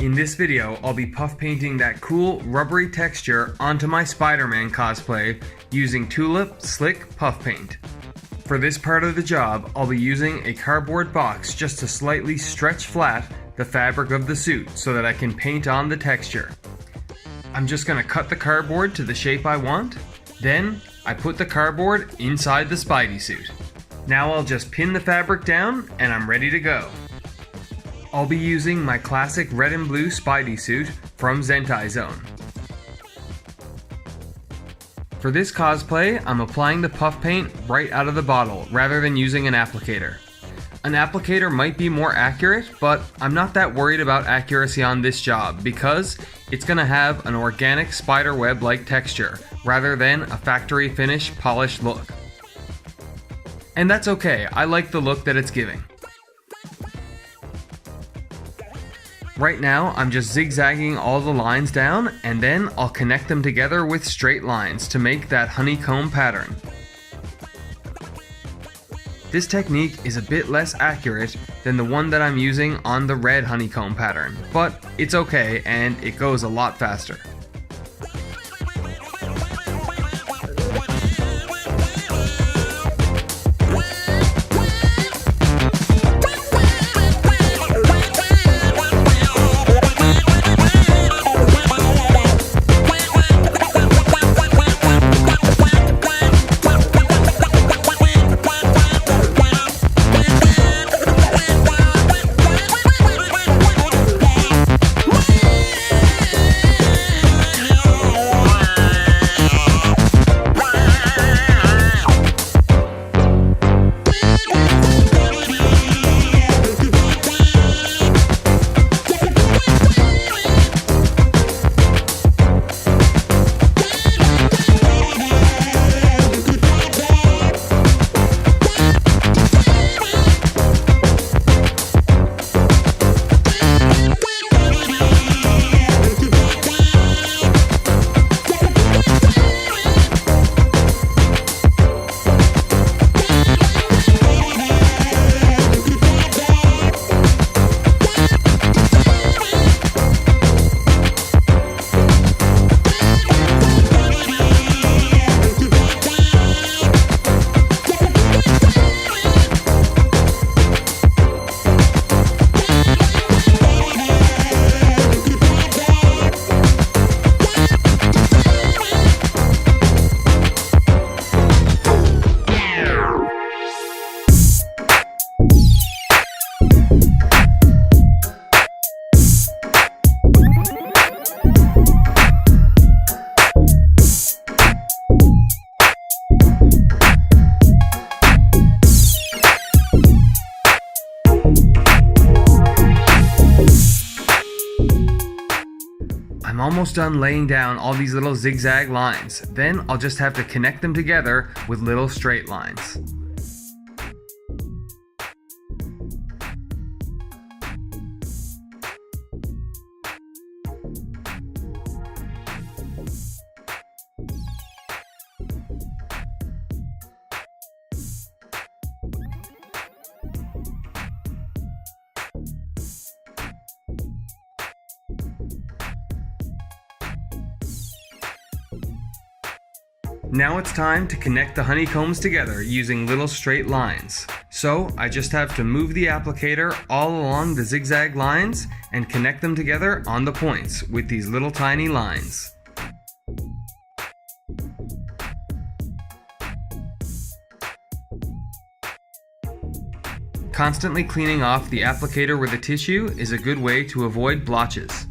In this video, I'll be puff painting that cool rubbery texture onto my Spider-Man cosplay using Tulip Slick Puff Paint. For this part of the job, I'll be using a cardboard box just to slightly stretch flat the fabric of the suit so that I can paint on the texture. I'm just going to cut the cardboard to the shape I want, then I put the cardboard inside the Spidey suit. Now I'll just pin the fabric down and I'm ready to go. I'll be using my classic red and blue Spidey suit from Zentai Zone. For this cosplay, I'm applying the puff paint right out of the bottle rather than using an applicator. An applicator might be more accurate, but I'm not that worried about accuracy on this job because it's going to have an organic spider web-like texture rather than a factory finish polished look. And that's okay, I like the look that it's giving. Right now, I'm just zigzagging all the lines down, and then I'll connect them together with straight lines to make that honeycomb pattern. This technique is a bit less accurate than the one that I'm using on the red honeycomb pattern, but it's okay and it goes a lot faster. I'm almost done laying down all these little zigzag lines, then I'll just have to connect them together with little straight lines. Now it's time to connect the honeycombs together using little straight lines. So I just have to move the applicator all along the zigzag lines and connect them together on the points with these little tiny lines. Constantly cleaning off the applicator with a tissue is a good way to avoid blotches.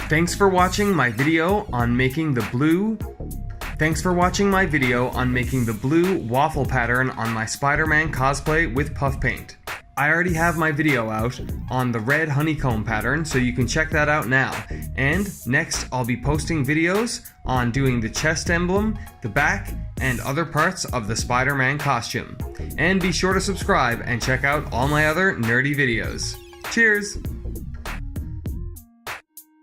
Thanks for watching my video on making the blue waffle pattern on my Spider-Man cosplay with puff paint. I already have my video out on the red honeycomb pattern, so you can check that out now. And next I'll be posting videos on doing the chest emblem, the back, and other parts of the Spider-Man costume. And be sure to subscribe and check out all my other nerdy videos. Cheers!